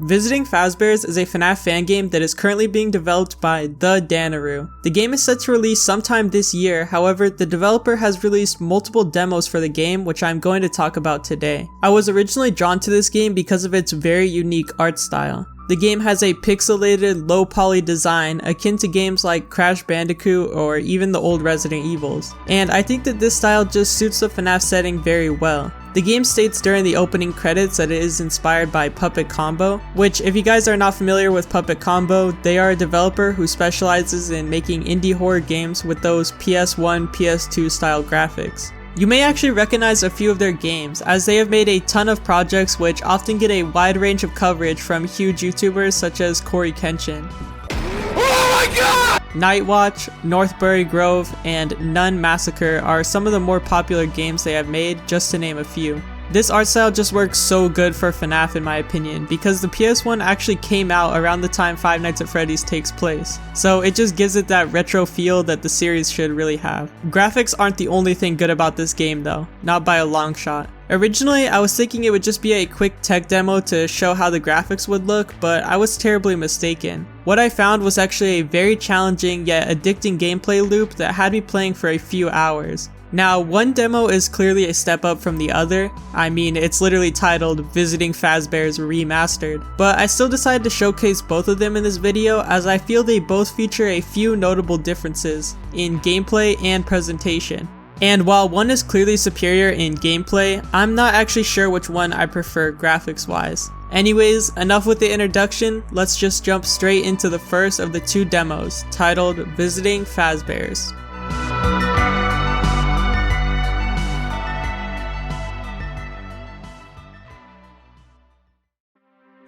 Visiting Fazbears is a Fnaf fan game that is currently being developed by the Danaroo. The game is set to release sometime this year, however, the developer has released multiple demos for the game, which I'm going to talk about today. I was originally drawn to this game because of its very unique art style. The game has a pixelated, low-poly design akin to games like Crash Bandicoot or even the old Resident Evils, and I think that this style just suits the Fnaf setting very well. The game states during the opening credits that it is inspired by Puppet Combo, which if you guys are not familiar with Puppet Combo, they are a developer who specializes in making indie horror games with those PS1, PS2 style graphics. You may actually recognize a few of their games, as they have made a ton of projects which often get a wide range of coverage from huge YouTubers such as Corey Kenshin. Oh my god! Nightwatch, Northbury Grove, and Nun Massacre are some of the more popular games they have made, just to name a few. This art style just works so good for Fnaf in my opinion, because the PS1 actually came out around the time Five Nights at Freddy's takes place, so it just gives it that retro feel that the series should really have. Graphics aren't the only thing good about this game though, not by a long shot. Originally, I was thinking it would just be a quick tech demo to show how the graphics would look, but I was terribly mistaken. What I found was actually a very challenging yet addicting gameplay loop that had me playing for a few hours. Now, one demo is clearly a step up from the other. I mean, it's literally titled Visiting Fazbears Remastered, but I still decided to showcase both of them in this video as I feel they both feature a few notable differences in gameplay and presentation. And while one is clearly superior in gameplay, I'm not actually sure which one I prefer graphics wise. Anyways, enough with the introduction, let's just jump straight into the first of the two demos, titled Visiting Fazbears.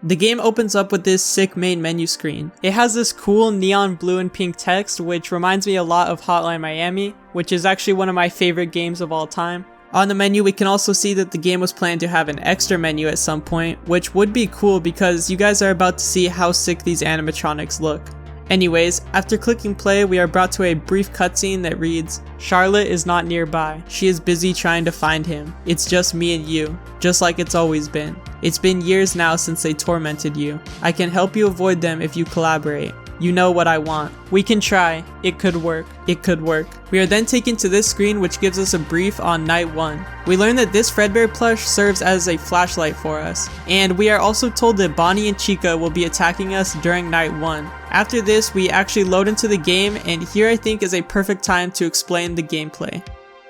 The game opens up with this sick main menu screen. It has this cool neon blue and pink text which reminds me a lot of Hotline Miami, which is actually one of my favorite games of all time. On the menu we can also see that the game was planned to have an extra menu at some point, which would be cool because you guys are about to see how sick these animatronics look. Anyways, after clicking play, we are brought to a brief cutscene that reads, "Charlotte is not nearby. She is busy trying to find him. It's just me and you, just like it's always been. It's been years now since they tormented you. I can help you avoid them if you collaborate. You know what I want. We can try. It could work. It could work." We are then taken to this screen which gives us a brief on night 1. We learn that this Fredbear plush serves as a flashlight for us, and we are also told that Bonnie and Chica will be attacking us during night 1. After this, we actually load into the game, and here I think is a perfect time to explain the gameplay.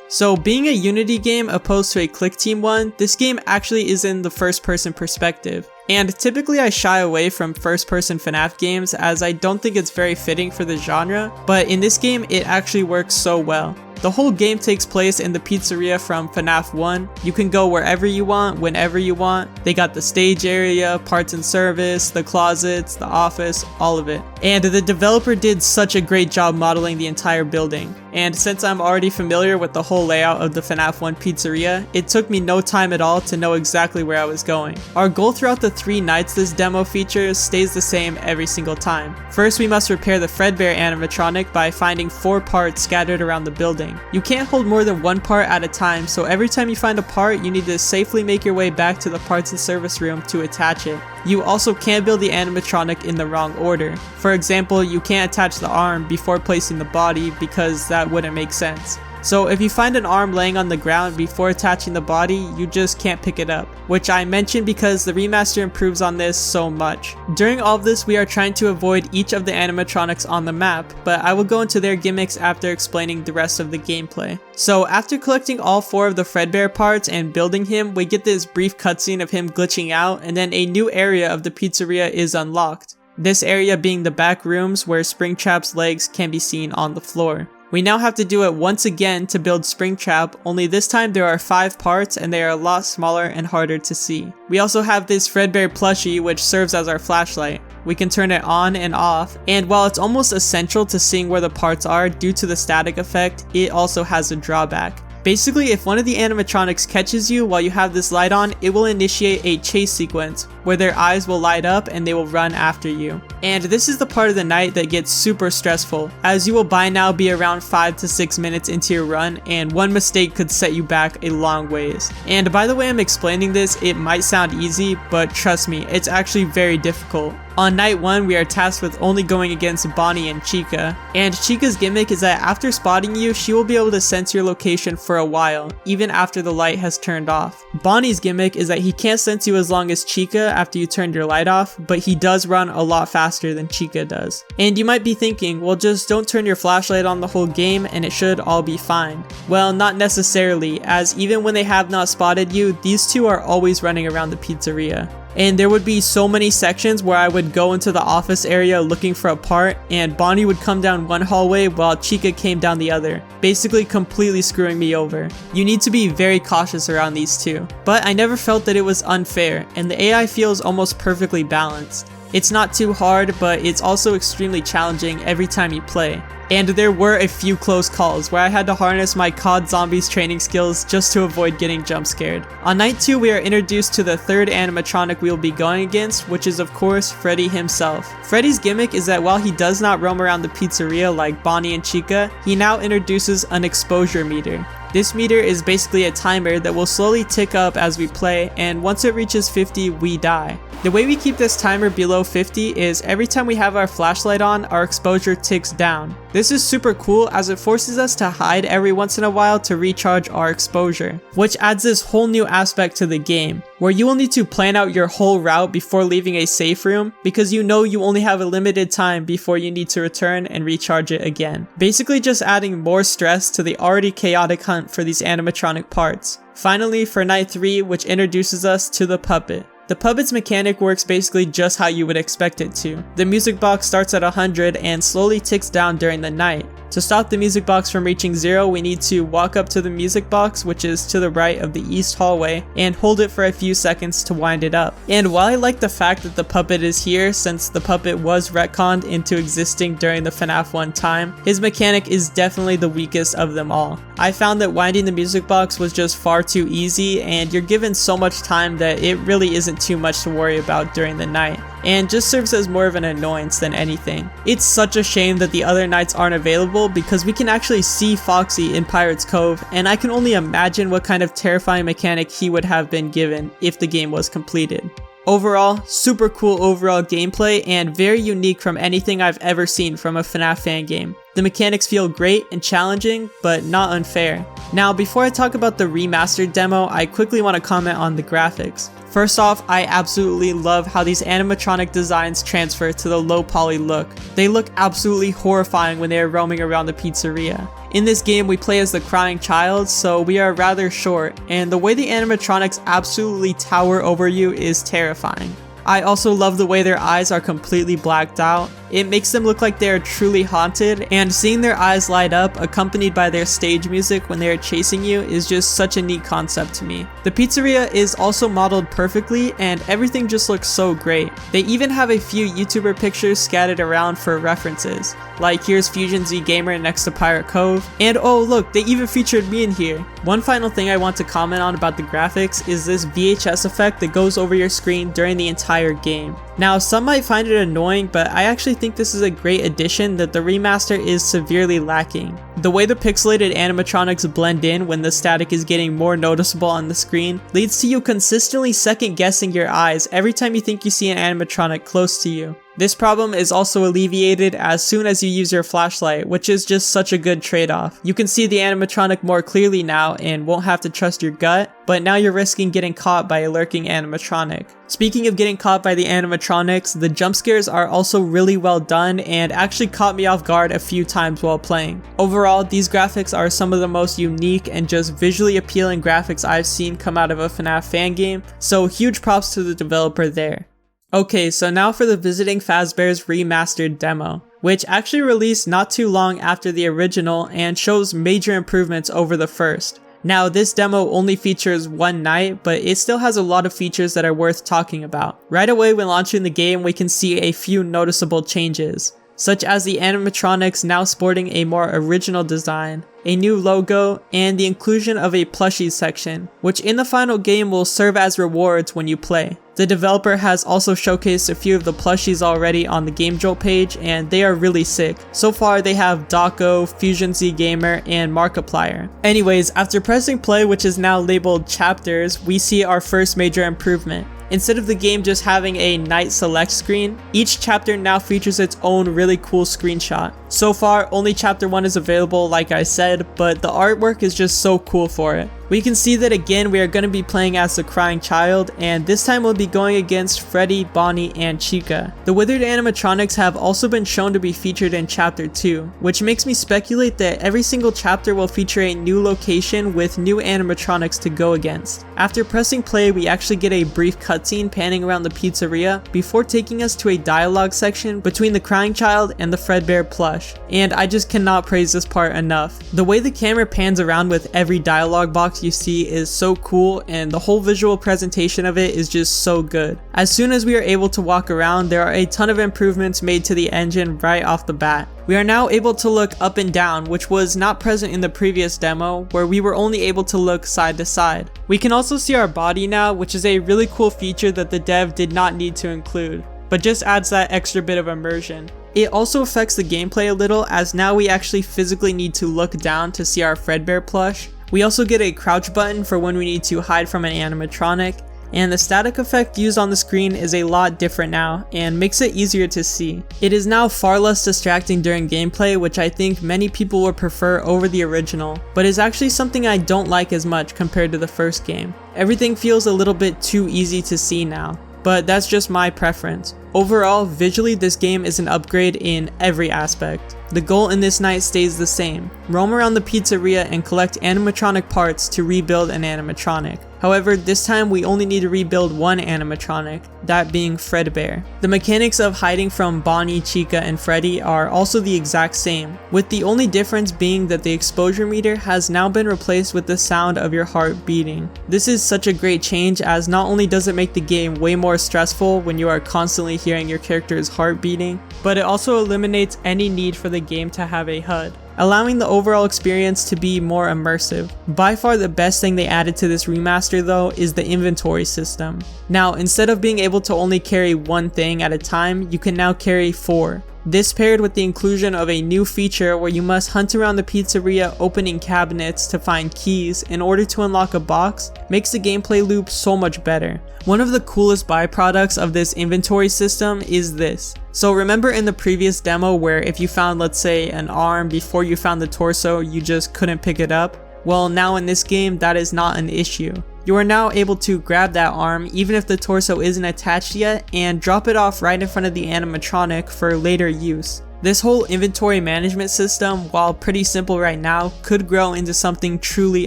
So being a Unity game opposed to a Click Team one, this game actually is in the first person perspective. And typically I shy away from first person Fnaf games as I don't think it's very fitting for the genre, but in this game it actually works so well. The whole game takes place in the pizzeria from Fnaf 1. You can go wherever you want, whenever you want. They got the stage area, parts and service, the closets, the office, all of it. And the developer did such a great job modeling the entire building. And since I'm already familiar with the whole layout of the Fnaf 1 pizzeria, it took me no time at all to know exactly where I was going. Our goal throughout the 3 nights this demo features stays the same every single time. First, we must repair the Fredbear animatronic by finding 4 parts scattered around the building. You can't hold more than 1 part at a time, so every time you find a part, you need to safely make your way back to the parts and service room to attach it. You also can't build the animatronic in the wrong order. For example, you can't attach the arm before placing the body because that wouldn't make sense. So if you find an arm laying on the ground before attaching the body, you just can't pick it up, which I mentioned because the remaster improves on this so much. During all of this, we are trying to avoid each of the animatronics on the map, but I will go into their gimmicks after explaining the rest of the gameplay. So after collecting all 4 of the Fredbear parts and building him, we get this brief cutscene of him glitching out, and then a new area of the pizzeria is unlocked. This area being the back rooms where Springtrap's legs can be seen on the floor. We now have to do it once again to build Springtrap, only this time there are 5 parts and they are a lot smaller and harder to see. We also have this Fredbear plushie which serves as our flashlight. We can turn it on and off, and while it's almost essential to seeing where the parts are due to the static effect, it also has a drawback. Basically, if one of the animatronics catches you while you have this light on, it will initiate a chase sequence where their eyes will light up and they will run after you. And this is the part of the night that gets super stressful, as you will by now be around 5 to 6 minutes into your run, and one mistake could set you back a long ways. And by the way I'm explaining this, it might sound easy, but trust me, it's actually very difficult. On night 1, we are tasked with only going against Bonnie and Chica, and Chica's gimmick is that after spotting you, she will be able to sense your location for a while, even after the light has turned off. Bonnie's gimmick is that he can't sense you as long as Chica after you turned your light off, but he does run a lot faster than Chica does. And you might be thinking, well, just don't turn your flashlight on the whole game and it should all be fine. Well, not necessarily, as even when they have not spotted you, these two are always running around the pizzeria. And there would be so many sections where I would go into the office area looking for a part, and Bonnie would come down one hallway while Chica came down the other, basically completely screwing me over. You need to be very cautious around these two. But I never felt that it was unfair, and the AI feels almost perfectly balanced. It's not too hard, but it's also extremely challenging every time you play. And there were a few close calls where I had to harness my COD Zombies training skills just to avoid getting jump scared. On night 2, we are introduced to the third animatronic we will be going against, which is of course Freddy himself. Freddy's gimmick is that while he does not roam around the pizzeria like Bonnie and Chica, he now introduces an exposure meter. This meter is basically a timer that will slowly tick up as we play, and once it reaches 50, we die. The way we keep this timer below 50 is every time we have our flashlight on, our exposure ticks down. This is super cool as it forces us to hide every once in a while to recharge our exposure, which adds this whole new aspect to the game, where you will need to plan out your whole route before leaving a safe room because you know you only have a limited time before you need to return and recharge it again. Basically just adding more stress to the already chaotic hunt for these animatronic parts. Finally, for night 3, which introduces us to the puppet. The puppet's mechanic works basically just how you would expect it to. The music box starts at 100 and slowly ticks down during the night. To stop the music box from reaching 0, we need to walk up to the music box, which is to the right of the east hallway, and hold it for a few seconds to wind it up. And while I like the fact that the puppet is here, since the puppet was retconned into existing during the Fnaf 1 time, his mechanic is definitely the weakest of them all. I found that winding the music box was just far too easy, and you're given so much time that it really isn't too much to worry about during the night, and just serves as more of an annoyance than anything. It's such a shame that the other nights aren't available because we can actually see Foxy in Pirate's Cove, and I can only imagine what kind of terrifying mechanic he would have been given if the game was completed. Overall, super cool overall gameplay and very unique from anything I've ever seen from a Fnaf fan game. The mechanics feel great and challenging, but not unfair. Now, before I talk about the remastered demo, I quickly want to comment on the graphics. First off, I absolutely love how these animatronic designs transfer to the low poly look. They look absolutely horrifying when they are roaming around the pizzeria. In this game, we play as the crying child, so we are rather short, and the way the animatronics absolutely tower over you is terrifying. I also love the way their eyes are completely blacked out. It makes them look like they are truly haunted, and seeing their eyes light up accompanied by their stage music when they are chasing you is just such a neat concept to me. The pizzeria is also modeled perfectly and everything just looks so great. They even have a few YouTuber pictures scattered around for references, like here's Fusion Z Gamer next to Pirate Cove, and oh look, they even featured me in here. One final thing I want to comment on about the graphics is this VHS effect that goes over your screen during the entire game. Now, some might find it annoying, but I actually think this is a great addition that the remaster is severely lacking. The way the pixelated animatronics blend in when the static is getting more noticeable on the screen leads to you consistently second guessing your eyes every time you think you see an animatronic close to you. This problem is also alleviated as soon as you use your flashlight, which is just such a good trade-off. You can see the animatronic more clearly now and won't have to trust your gut, but now you're risking getting caught by a lurking animatronic. Speaking of getting caught by the animatronics, the jump scares are also really well done and actually caught me off guard a few times while playing. Overall, these graphics are some of the most unique and just visually appealing graphics I've seen come out of a Fnaf fan game, so huge props to the developer there. Okay, so now for the Visiting Fazbears remastered demo, which actually released not too long after the original and shows major improvements over the first. Now, this demo only features one night, but it still has a lot of features that are worth talking about. Right away when launching the game, we can see a few noticeable changes. such as the animatronics now sporting a more original design, a new logo, and the inclusion of a plushies section, which in the final game will serve as rewards when you play. The developer has also showcased a few of the plushies already on the GameJolt page, and they are really sick. So far they have Dako, Fusion Z Gamer, and Markiplier. Anyways, after pressing play, which is now labeled chapters, we see our first major improvement. Instead of the game just having a night select screen, each chapter now features its own really cool screenshot. So far, only chapter 1 is available like I said, but the artwork is just so cool for it. We can see that again we are going to be playing as the crying child, and this time we'll be going against Freddy, Bonnie, and Chica. The withered animatronics have also been shown to be featured in chapter 2, which makes me speculate that every single chapter will feature a new location with new animatronics to go against. After pressing play, we actually get a brief cutscene panning around the pizzeria before taking us to a dialogue section between the crying child and the Fredbear plush, and I just cannot praise this part enough. The way the camera pans around with every dialogue box you see is so cool, and the whole visual presentation of it is just so good. As soon as we are able to walk around, there are a ton of improvements made to the engine right off the bat. We are now able to look up and down, which was not present in the previous demo, where we were only able to look side to side. We can also see our body now, which is a really cool feature that the dev did not need to include, but just adds that extra bit of immersion. It also affects the gameplay a little, as now we actually physically need to look down to see our Fredbear plush. We also get a crouch button for when we need to hide from an animatronic, and the static effect used on the screen is a lot different now and makes it easier to see. It is now far less distracting during gameplay, which I think many people would prefer over the original, but is actually something I don't like as much compared to the first game. Everything feels a little bit too easy to see now, but that's just my preference. Overall, visually this game is an upgrade in every aspect. The goal in this night stays the same: roam around the pizzeria and collect animatronic parts to rebuild an animatronic. However, this time we only need to rebuild one animatronic, that being Fredbear. The mechanics of hiding from Bonnie, Chica, and Freddy are also the exact same, with the only difference being that the exposure meter has now been replaced with the sound of your heart beating. This is such a great change, as not only does it make the game way more stressful when you are constantly hearing your character's heart beating, but it also eliminates any need for the game to have a HUD, allowing the overall experience to be more immersive. By far the best thing they added to this remaster though is the inventory system. Now, instead of being able to only carry one thing at a time, you can now carry 4. This paired with the inclusion of a new feature where you must hunt around the pizzeria opening cabinets to find keys in order to unlock a box makes the gameplay loop so much better. One of the coolest byproducts of this inventory system is this. So remember in the previous demo where if you found, let's say, an arm before you found the torso, you just couldn't pick it up? Well, now in this game that is not an issue. You are now able to grab that arm even if the torso isn't attached yet and drop it off right in front of the animatronic for later use. This whole inventory management system, while pretty simple right now, could grow into something truly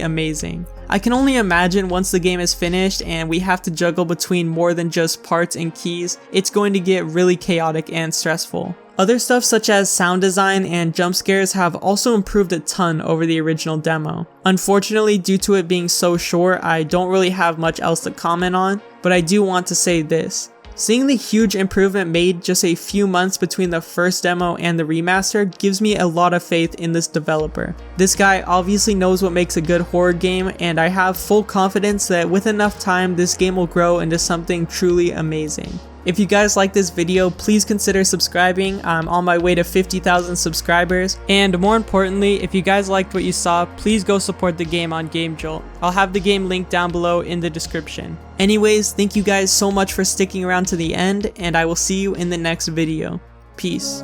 amazing. I can only imagine once the game is finished and we have to juggle between more than just parts and keys, it's going to get really chaotic and stressful. Other stuff such as sound design and jump scares have also improved a ton over the original demo. Unfortunately, due to it being so short, I don't really have much else to comment on, but I do want to say this. Seeing the huge improvement made just a few months between the first demo and the remaster gives me a lot of faith in this developer. This guy obviously knows what makes a good horror game, and I have full confidence that with enough time this game will grow into something truly amazing. If you guys like this video, please consider subscribing. I'm on my way to 50,000 subscribers. And more importantly, if you guys liked what you saw, please go support the game on GameJolt. I'll have the game linked down below in the description. Anyways, thank you guys so much for sticking around to the end, and I will see you in the next video. Peace.